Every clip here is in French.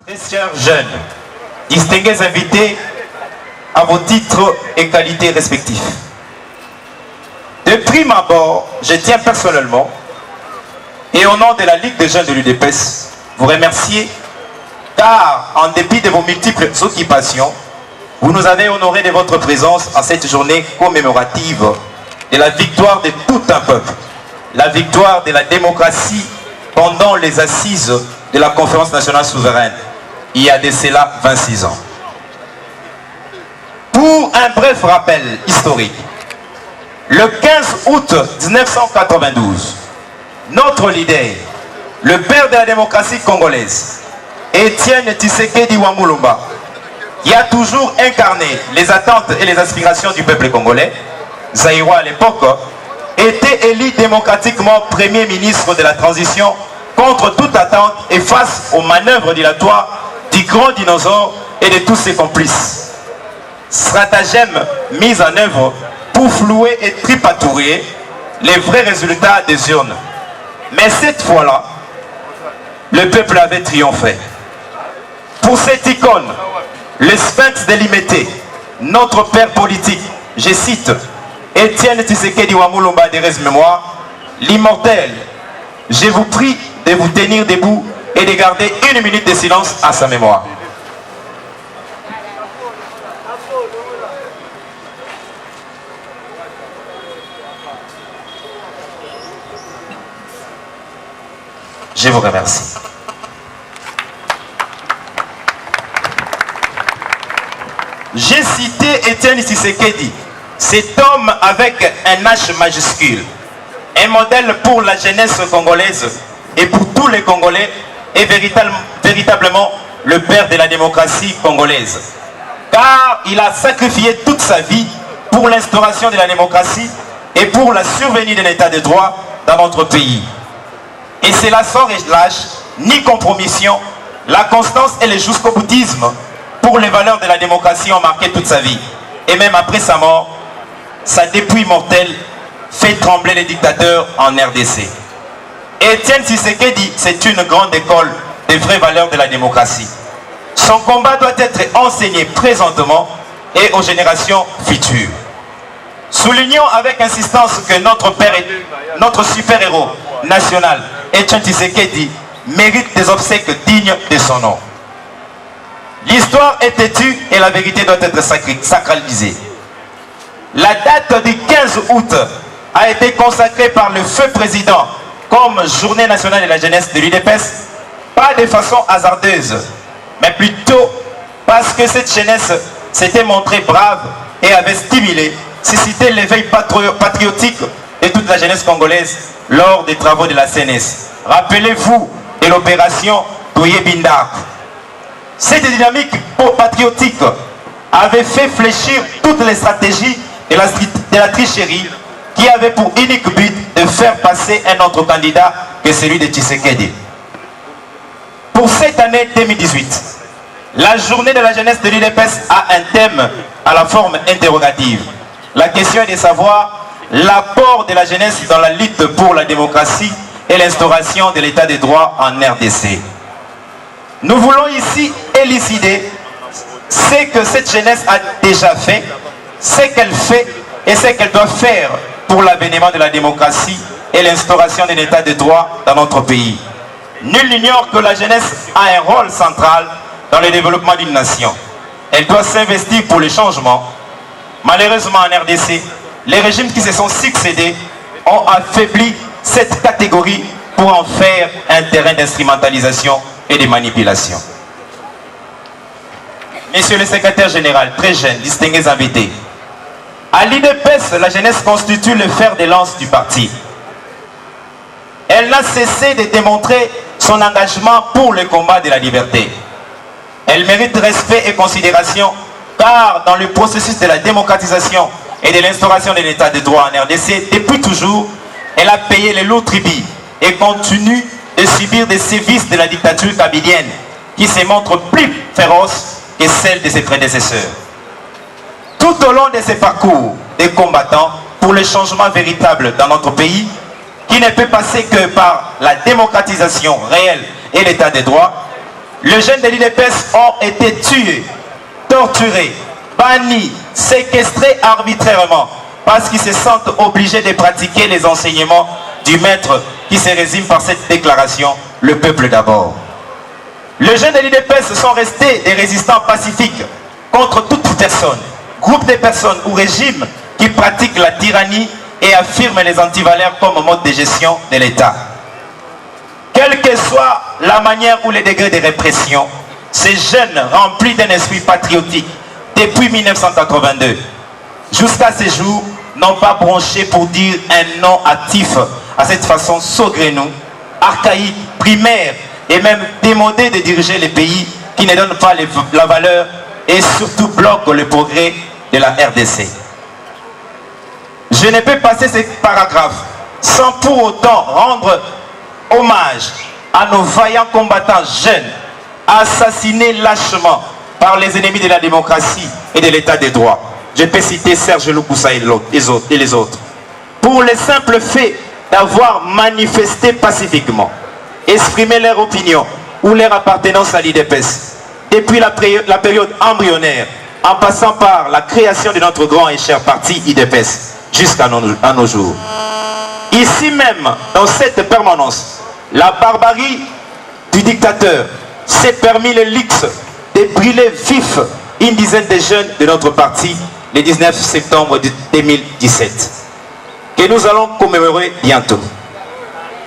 Très chers jeunes, distingués invités à vos titres et qualités respectifs. De prime abord, je tiens personnellement et au nom de la Ligue des jeunes de l'UDPS, vous remercier car en dépit de vos multiples occupations, vous nous avez honoré de votre présence en cette journée commémorative de la victoire de tout un peuple, la victoire de la démocratie pendant les assises de la Conférence nationale souveraine, il y a de cela 26 ans. Pour un bref rappel historique, le 15 août 1992, notre leader, le père de la démocratie congolaise, Étienne Tshisekedi Wamulumba, qui a toujours incarné les attentes et les aspirations du peuple congolais, Zaïrois à l'époque, était élu démocratiquement Premier ministre de la transition contre toute attente et face aux manœuvres dilatoires du grand dinosaure et de tous ses complices. Stratagème mis en œuvre pour flouer et tripatouiller les vrais résultats des urnes. Mais cette fois-là, le peuple avait triomphé. Pour cette icône, le sphinx délimité, notre père politique, je cite, Étienne Tshisekedi Wamulumba de mémoire, l'immortel, je vous prie de vous tenir debout et de garder 1 minute de silence à sa mémoire. Je vous remercie. J'ai cité Étienne Tshisekedi, cet homme avec un H majuscule, un modèle pour la jeunesse congolaise et pour tous les Congolais, est véritablement le père de la démocratie congolaise. Car il a sacrifié toute sa vie pour l'instauration de la démocratie et pour la survenue de l'état de droit dans notre pays. Et c'est là sans relâche ni compromission, la constance et le jusqu'au boutisme pour les valeurs de la démocratie ont marqué toute sa vie. Et même après sa mort, sa dépouille mortelle fait trembler les dictateurs en RDC. Étienne Tshisekedi, c'est une grande école des vraies valeurs de la démocratie. Son combat doit être enseigné présentement et aux générations futures. Soulignons avec insistance que notre père et notre super-héros national, Étienne Tshisekedi, mérite des obsèques dignes de son nom. L'histoire est têtue et la vérité doit être sacralisée. La date du 15 août a été consacrée par le feu président comme journée nationale de la jeunesse de l'UDPS, pas de façon hasardeuse, mais plutôt parce que cette jeunesse s'était montrée brave et avait stimulé, suscité l'éveil patriotique de toute la jeunesse congolaise lors des travaux de la CNS. Rappelez-vous de l'opération Douye Bindak. Cette dynamique patriotique avait fait fléchir toutes les stratégies de la tricherie qui avait pour unique but de faire passer un autre candidat que celui de Tshisekedi. Pour cette année 2018, la journée de la jeunesse de l'UDPS a un thème à la forme interrogative. La question est de savoir l'apport de la jeunesse dans la lutte pour la démocratie et l'instauration de l'état de droit en RDC. Nous voulons ici élucider ce que cette jeunesse a déjà fait, ce qu'elle fait et ce qu'elle doit faire pour l'avènement de la démocratie et l'instauration de l'état de droit dans notre pays. Nul n'ignore que la jeunesse a un rôle central dans le développement d'une nation. Elle doit s'investir pour le changement. Malheureusement en RDC, les régimes qui se sont succédés ont affaibli cette catégorie pour en faire un terrain d'instrumentalisation et de manipulation. Monsieur le secrétaire général, très jeune, distingués invités, à l'UDPS, la jeunesse constitue le fer de lance du parti. Elle n'a cessé de démontrer son engagement pour le combat de la liberté. Elle mérite respect et considération car dans le processus de la démocratisation et de l'instauration de l'état de droit en RDC, depuis toujours, elle a payé les lourds tribut et continue de subir des sévices de la dictature kabylienne qui se montre plus féroce que celle de ses prédécesseurs. Tout au long de ces parcours des combattants pour le changement véritable dans notre pays, qui ne peut passer que par la démocratisation réelle et l'état de droit, Les jeunes de l'IDPS ont été tués, torturés, bannis, séquestrés arbitrairement parce qu'ils se sentent obligés de pratiquer les enseignements du maître qui se résume par cette déclaration, le peuple d'abord. Les jeunes de l'IDPS sont restés des résistants pacifiques contre toute personne, groupe de personnes ou régime qui pratiquent la tyrannie et affirment les antivaleurs comme mode de gestion de l'État. Quelle que soit la manière ou les degrés de répression, ces jeunes remplis d'un esprit patriotique depuis 1982 jusqu'à ce jour n'ont pas bronché pour dire un non actif à cette façon saugrenue, archaïque, primaire et même démodée de diriger les pays qui ne donnent pas la valeur et surtout bloquent le progrès de la RDC. Je ne peux passer ces paragraphes sans pour autant rendre hommage à nos vaillants combattants jeunes assassinés lâchement par les ennemis de la démocratie et de l'état de droit. Je peux citer Serge Loukoussa et les autres. Pour le simple fait d'avoir manifesté pacifiquement, exprimé leur opinion ou leur appartenance à l'IDPS, depuis la période embryonnaire, en passant par la création de notre grand et cher parti IDPS, jusqu'à nos jours. Ici même, dans cette permanence, la barbarie du dictateur s'est permis le luxe de brûler vif une dizaine de jeunes de notre parti le 19 septembre 2017, que nous allons commémorer bientôt.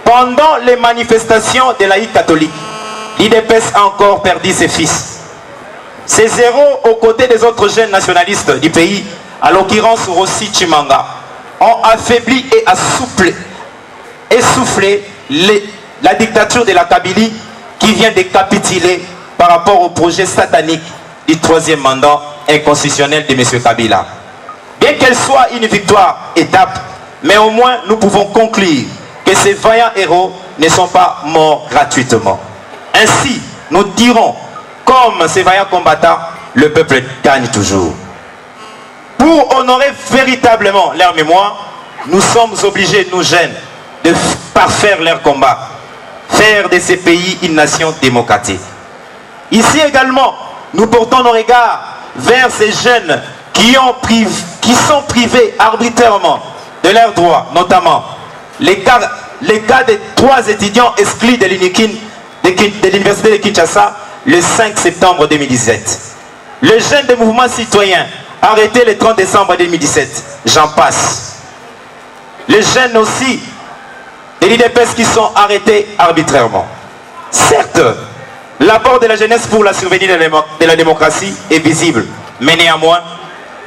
Pendant les manifestations des laïcs catholiques, l'IDPS a encore perdu ses fils. Ces héros, aux côtés des autres jeunes nationalistes du pays, à l'occurrence Rossi Chimanga, ont affaibli et essoufflé la dictature de la Kabylie qui vient de capituler par rapport au projet satanique du troisième mandat inconstitutionnel de M. Kabila. Bien qu'elle soit une victoire étape, mais au moins nous pouvons conclure que ces vaillants héros ne sont pas morts gratuitement. Ainsi, nous dirons, comme ces vaillants combattants, le peuple gagne toujours. Pour honorer véritablement leur mémoire, nous sommes obligés, nous jeunes, de parfaire leur combat, faire de ces pays une nation démocratique. Ici également, nous portons nos regards vers ces jeunes qui sont privés arbitrairement de leurs droits, notamment les cas de 3 étudiants exclus de l'université de Kinshasa le 5 septembre 2017. Les jeunes des mouvements citoyens arrêtés le 30 décembre 2017, j'en passe. Les jeunes aussi de l'IDPS qui sont arrêtés arbitrairement. Certes, l'apport de la jeunesse pour la survenue de la démocratie est visible, mais néanmoins,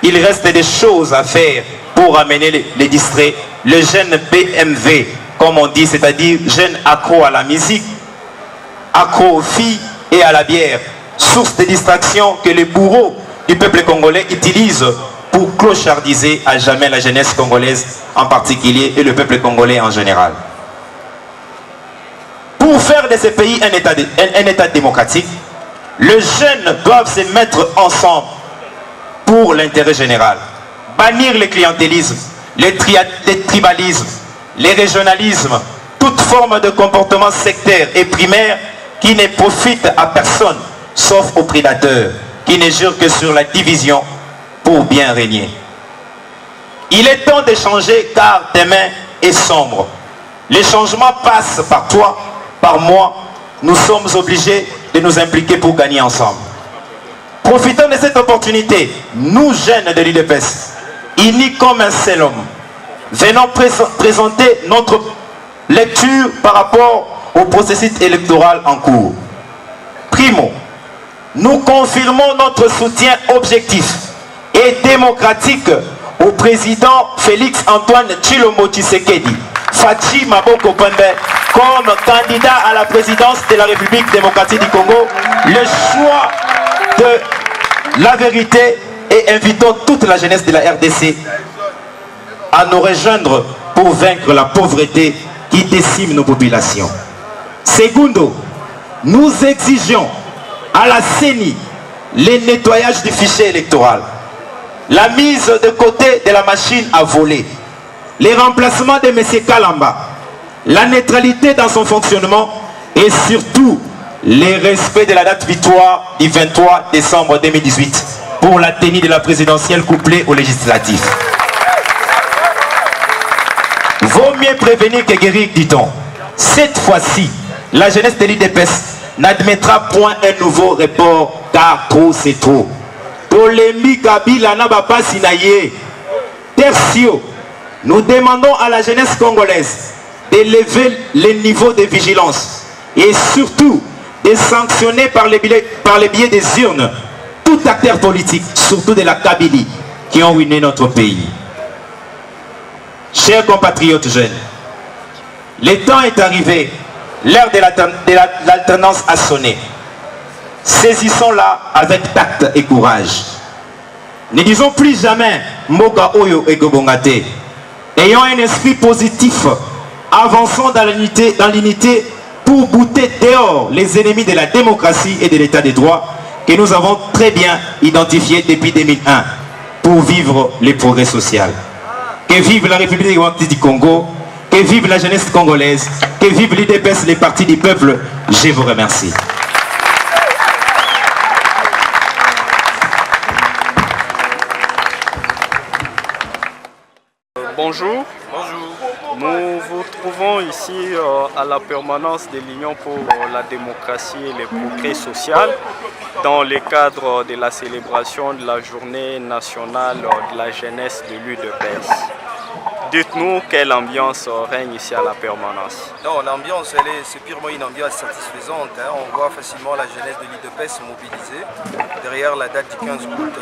il reste des choses à faire pour amener les distraits, le jeune BMV, comme on dit, c'est-à-dire jeunes accros à la musique, accros aux filles et à la bière, source de distraction que les bourreaux du peuple congolais utilisent pour clochardiser à jamais la jeunesse congolaise en particulier et le peuple congolais en général. Pour faire de ce pays un état démocratique, les jeunes doivent se mettre ensemble pour l'intérêt général. Bannir le clientélisme, les tribalismes, les régionalismes, toute forme de comportement sectaire et primaire qui ne profite à personne, sauf aux prédateurs, qui ne jurent que sur la division pour bien régner. Il est temps de changer car demain est sombre. Les changements passent par toi, par moi. Nous sommes obligés de nous impliquer pour gagner ensemble. Profitons de cette opportunité, nous jeunes de l'IDPS, unis comme un seul homme, venons présenter notre lecture par rapport au processus électoral en cours. Primo, nous confirmons notre soutien objectif et démocratique au président Félix Antoine Tshilombo Tshisekedi, Fachi Maboko Pembe, comme candidat à la présidence de la République démocratique du Congo, le choix de la vérité, et invitons toute la jeunesse de la RDC à nous rejoindre pour vaincre la pauvreté qui décime nos populations. Segundo, nous exigeons à la CENI le nettoyage du fichier électoral, la mise de côté de la machine à voler, les remplacements de M. Kalamba, la neutralité dans son fonctionnement et surtout le respect de la date victoire du 23 décembre 2018 pour la tenue de la présidentielle couplée au législatif. Vaut mieux prévenir que guérir, dit-on. Cette fois-ci, la jeunesse de l'UDPS n'admettra point un nouveau report, car trop c'est trop. Polémique Kabila Nabapa Sinaye. Tertio, nous demandons à la jeunesse congolaise d'élever le niveau de vigilance et surtout de sanctionner par les biais des urnes tout acteur politique, surtout de la Kabylie, qui ont ruiné notre pays. Chers compatriotes jeunes, le temps est arrivé, l'heure de l'alternance a sonné. Saisissons-la avec tact et courage. Ne disons plus jamais Moka Oyo et Gobongate. Ayons un esprit positif, avançons dans l'unité pour bouter dehors les ennemis de la démocratie et de l'état de droit que nous avons très bien identifiés depuis 2001 pour vivre les progrès sociaux. Que vive la République démocratique du Congo, que vive la jeunesse congolaise, que vive l'UDPS, les partis du peuple. Je vous remercie. Bonjour. Bonjour. Nous vous trouvons ici à la permanence de l'Union pour la démocratie et les progrès sociaux dans le cadre de la célébration de la journée nationale de la jeunesse de l'UDPS. Dites-nous quelle ambiance règne ici à la permanence. Non, l'ambiance, c'est purement une ambiance satisfaisante. On voit facilement la jeunesse de l'UDPS se mobiliser derrière la date du 15 août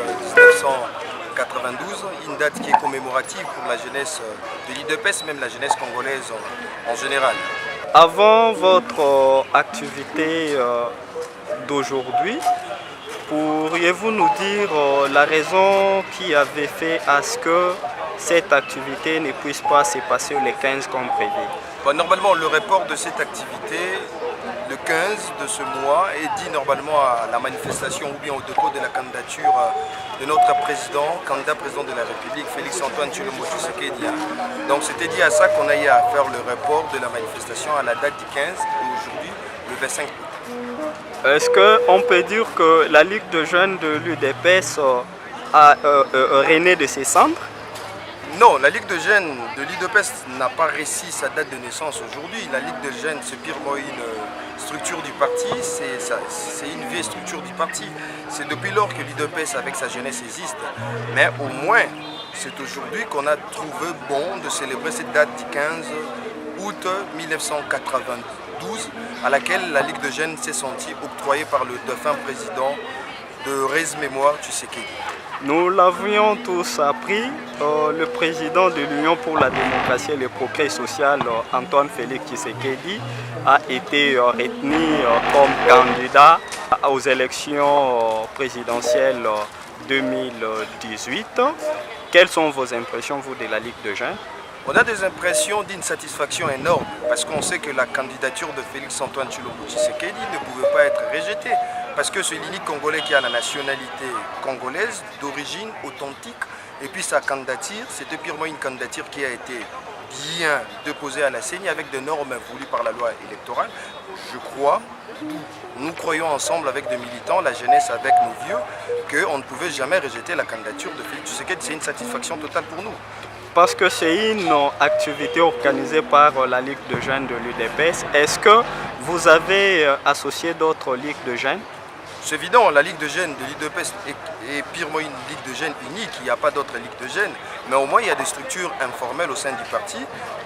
1992, une date qui est commémorative pour la jeunesse de l'UDPS, même la jeunesse congolaise en général. Avant votre activité d'aujourd'hui, pourriez-vous nous dire la raison qui avait fait à ce que cette activité ne puisse pas se passer le 15 comme prévu? Normalement, le report de cette activité, le 15 de ce mois, est dit normalement à la manifestation ou bien au dépôt de la candidature de notre candidat président de la République, Félix-Antoine Tshilombo Tshisekedi. Donc c'était dit à ça qu'on a eu à faire le report de la manifestation à la date du 15 et aujourd'hui, le 25 août. Est-ce qu'on peut dire que la Ligue de jeunes de l'UDPS a rené de ses cendres? Non, la Ligue de jeunes de l'UDPS n'a pas réussi sa date de naissance aujourd'hui. La Ligue de jeunes, c'est purement une structure du parti, c'est une vieille structure du parti. C'est depuis lors que l'UDPS avec sa jeunesse existe. Mais au moins, c'est aujourd'hui qu'on a trouvé bon de célébrer cette date du 15 août 1992, à laquelle la Ligue de jeunes s'est sentie octroyée par le défunt président de Res Mémoire Tshisekedi. Nous l'avions tous appris, le président de l'Union pour la démocratie et le progrès social, Antoine Félix Tshisekedi, a été retenu comme candidat aux élections présidentielles 2018. Quelles sont vos impressions, vous, de la Ligue de jeunes? On a des impressions d'une satisfaction énorme parce qu'on sait que la candidature de Félix-Antoine Tshilombo Tshisekedi ne pouvait pas être rejetée parce que c'est l'unique Congolais qui a la nationalité congolaise d'origine authentique et puis sa candidature, c'était purement une candidature qui a été bien déposée à la CENI avec des normes voulues par la loi électorale. Je crois, nous croyons ensemble avec des militants, la jeunesse avec nos vieux, qu'on ne pouvait jamais rejeter la candidature de Félix Tshisekedi. C'est une satisfaction totale pour nous. Parce que c'est une activité organisée par la Ligue de jeunes de l'UDPS. Est-ce que vous avez associé d'autres ligues de jeunes? C'est évident, la Ligue de jeunes de l'UDPS est purement une Ligue de jeunes unique, il n'y a pas d'autres ligues de jeunes. Mais au moins, il y a des structures informelles au sein du parti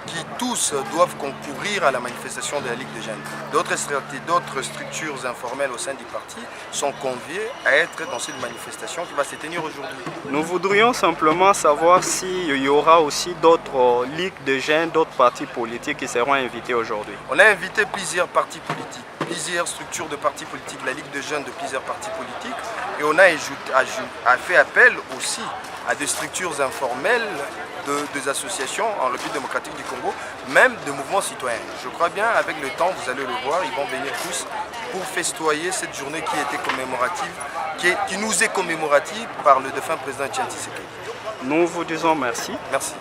qui tous doivent concourir à la manifestation de la Ligue de jeunes. D'autres structures informelles au sein du parti sont conviées à être dans cette manifestation qui va se tenir aujourd'hui. Nous voudrions simplement savoir s'il y aura aussi d'autres ligues de jeunes, d'autres partis politiques qui seront invités aujourd'hui. On a invité plusieurs partis politiques, plusieurs structures de partis politiques, la Ligue de jeunes de plusieurs partis politiques, et on a fait appel aussi à des structures informelles des associations en République démocratique du Congo, même de mouvements citoyens. Je crois bien, avec le temps, vous allez le voir, ils vont venir tous pour festoyer cette journée qui était commémorative, qui nous est commémorative par le défunt président Tshisekedi. Nous vous disons merci. Merci.